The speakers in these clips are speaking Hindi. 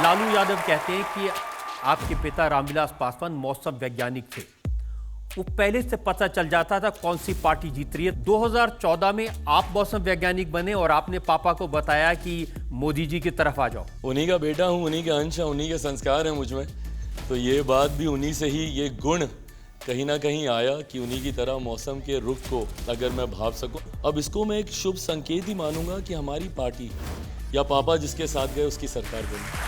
लालू यादव कहते हैं कि आपके पिता रामविलास पासवान मौसम वैज्ञानिक थे। वो पहले से पता चल जाता था कौन सी पार्टी जीत रही है। 2014 में आप मौसम वैज्ञानिक बने और आपने पापा को बताया कि मोदी जी की तरफ आ जाओ। उन्हीं का बेटा हूँ, उन्हीं के अंश हैं, उन्हीं के संस्कार हैं मुझ में, तो ये बात भी उन्हीं से ही, ये गुण कहीं ना कहीं आया कि उन्हीं की तरह मौसम के रुख को अगर मैं भाप सकूं। अब इसको मैं एक शुभ संकेत ही मानूंगा कि हमारी पार्टी या पापा जिसके साथ गए उसकी सरकार बनी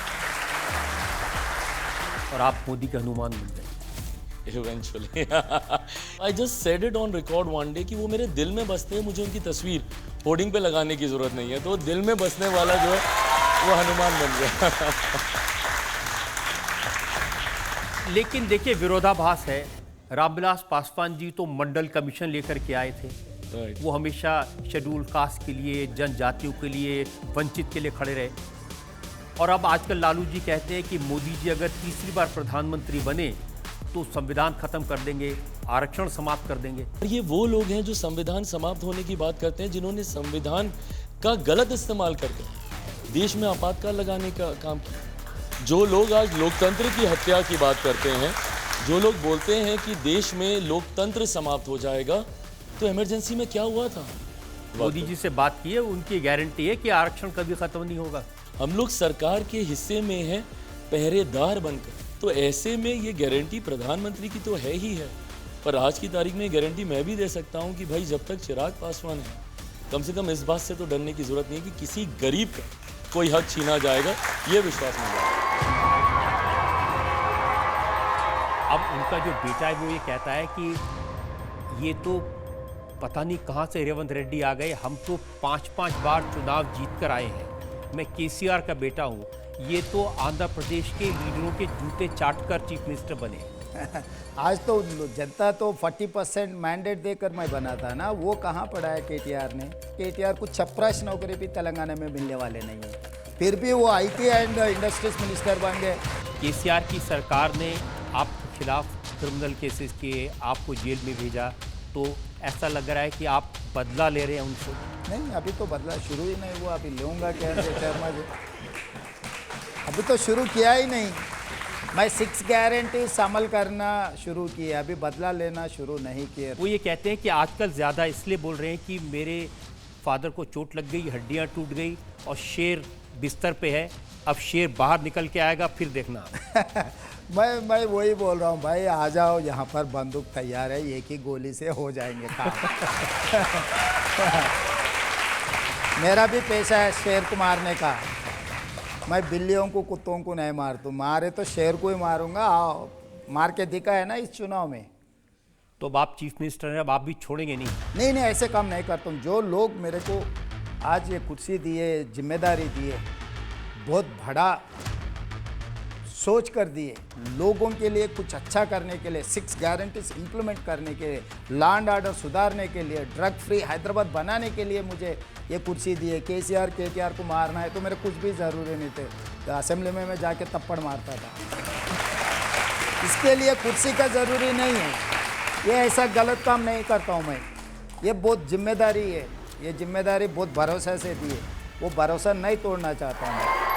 और आप मोदी के हनुमान बन गए। Eventually. I just said it on record one day कि वो मेरे दिल में बसते हैं, मुझे उनकी तस्वीर होर्डिंग पे लगाने की जरूरत नहीं है, तो दिल में बसने वाला जो है वो हनुमान बन गया। लेकिन देखिए विरोधाभास है। रामविलास पासवान जी तो मंडल कमीशन लेकर के आए थे। वो हमेशा शेड्यूल कास्ट के लिए, जनजातियों के लिए, वंचित के लिए खड़े रहे। और अब आजकल लालू जी कहते हैं कि मोदी जी अगर तीसरी बार प्रधानमंत्री बने तो संविधान खत्म कर देंगे, आरक्षण समाप्त कर देंगे। ये वो लोग हैं जो संविधान समाप्त होने की बात करते हैं, जिन्होंने संविधान का गलत इस्तेमाल करके देश में आपातकाल लगाने का काम किया। जो लोग आज लोकतंत्र की हत्या की बात करते हैं, जो लोग बोलते हैं कि देश में लोकतंत्र समाप्त हो जाएगा, तो इमरजेंसी में क्या हुआ था? मोदी जी से बात की है, उनकी गारंटी है कि आरक्षण कभी खत्म नहीं होगा। हम लोग सरकार के हिस्से में हैं पहरेदार बनकर, तो ऐसे में ये गारंटी प्रधानमंत्री की तो है ही है, पर आज की तारीख में गारंटी मैं भी दे सकता हूं कि भाई जब तक चिराग पासवान है, कम से कम इस बात से तो डरने की जरूरत नहीं है कि किसी गरीब का कोई हक छीना जाएगा, ये विश्वास नहीं है। अब उनका जो बेटा है वो ये कहता है कि ये तो पता नहीं कहाँ से रेवंत रेड्डी आ गए, हम तो 5-5 बार चुनाव जीत कर आए हैं, मैं केसीआर का बेटा हूँ, ये तो आंध्र प्रदेश के लीडरों के जूते चाटकर चीफ मिनिस्टर बने। आज तो जनता तो 40% मैंडेट देकर मैं बना था ना, वो कहाँ पड़ा है केटीआर ने? केटीआर को चपरास नौकरी भी तेलंगाना में मिलने वाले नहीं है, फिर भी वो आईटी एंड इंडस्ट्रीज मिनिस्टर बन गए। केसीआर की सरकार ने आपके खिलाफ क्रिमिनल केसेस किए, आपको जेल में भेजा, तो ऐसा लग रहा है कि आप बदला ले रहे हैं उनसे। नहीं, अभी तो बदला शुरू ही नहीं हुआ, अभी लूँगा क्या शर्मा जी, अभी तो शुरू किया ही नहीं। मैं 6 गारंटीज अमल करना शुरू किया, अभी बदला लेना शुरू नहीं किया। वो ये कहते हैं कि आजकल ज़्यादा इसलिए बोल रहे हैं कि मेरे फादर को चोट लग गई, हड्डियां टूट गई और शेर बिस्तर पे है, अब शेर बाहर निकल के आएगा, फिर देखना। मैं वही बोल रहा हूँ भाई, आ जाओ, यहाँ पर बंदूक तैयार है, एक ही गोली से हो जाएंगे काम। मेरा भी पेशा है शेर को मारने का, मैं बिल्लियों को कुत्तों को नहीं मारता, मारे तो शेर को ही मारूंगा। आओ, मार के दिखा है ना इस चुनाव में। तो अब आप चीफ मिनिस्टर हैं, अब आप भी छोड़ेंगे नहीं? नहीं, ऐसे काम नहीं करता हूँ। जो लोग मेरे को आज ये कुर्सी दिए, जिम्मेदारी दिए, बहुत बड़ा सोच कर दिए, लोगों के लिए कुछ अच्छा करने के लिए, 6 गारंटीज इंप्लीमेंट करने के लिए, लॉ एंड ऑर्डर सुधारने के लिए, ड्रग फ्री हैदराबाद बनाने के लिए मुझे ये कुर्सी दी है। केटीआर को मारना है तो मेरे कुछ भी ज़रूरी नहीं थे, तो असेंबली में मैं जाके थप्पड़ मारता था। इसके लिए कुर्सी का ज़रूरी नहीं है, ये ऐसा गलत काम नहीं करता हूँ मैं, ये बहुत जिम्मेदारी है, ये जिम्मेदारी बहुत भरोसा से दी है, वो भरोसा नहीं तोड़ना चाहता हूँ मैं।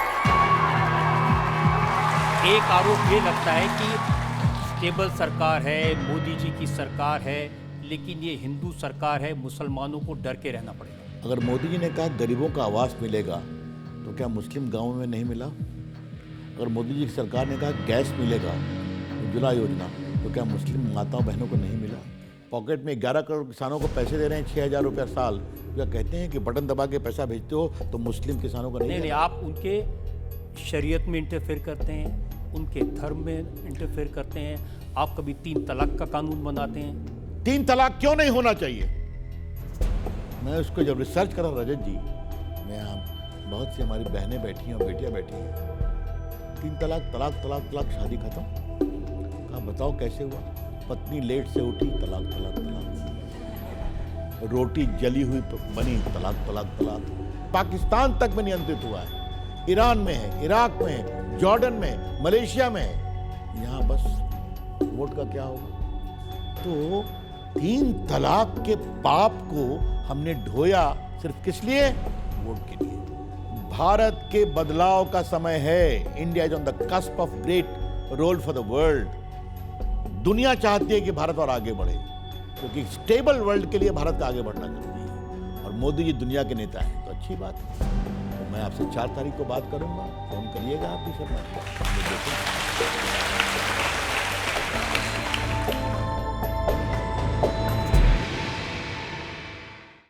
एक आरोप ये लगता है कि स्टेबल सरकार है, मोदी जी की सरकार है, लेकिन ये हिंदू सरकार है, मुसलमानों को डर के रहना पड़ेगा। अगर मोदी जी ने कहा गरीबों का आवास मिलेगा, तो क्या मुस्लिम गांवों में नहीं मिला? अगर मोदी जी की सरकार ने कहा गैस मिलेगा, उज्ज्वला योजना, तो क्या मुस्लिम माताओं बहनों को नहीं मिला? पॉकेट में 11 करोड़ किसानों को पैसे दे रहे हैं, 6,000 रुपये साल, या कहते हैं कि बटन दबा के पैसा भेजते हो तो मुस्लिम किसानों को नहीं? आप उनके शरीयत में इंटरफेयर करते हैं, उनके धर्म में इंटरफेयर करते हैं, आप कभी 3 तलाक का कानून बनाते हैं। 3 तलाक क्यों नहीं होना चाहिए? मैं उसको जब रिसर्च करा रजत जी, मैं यहाँ बहुत सी हमारी बहनें बैठी हैं और बेटियाँ बैठी हैं, 3 तलाक, शादी खत्म। कहा बताओ कैसे हुआ? पत्नी लेट से उठी, तलाक, रोटी जली हुई बनी, तलाक। पाकिस्तान तक में नियंत्रित हुआ है, ईरान में है, इराक में है, जॉर्डन में है, मलेशिया में है, यहाँ बस वोट का क्या होगा? तो 3 तलाक के पाप को हमने ढोया सिर्फ किस लिए? वोट के लिए। भारत के बदलाव का समय है। India is on the cusp of great role for the world. दुनिया चाहती है कि भारत और आगे बढ़े, क्योंकि स्टेबल वर्ल्ड के लिए भारत का आगे बढ़ना जरूरी है। और मोदी जी दुनिया के नेता हैं, तो अच्छी बात है। तो मैं आपसे 4 तारीख को बात करूंगा, फोन करिएगा आप भी सब।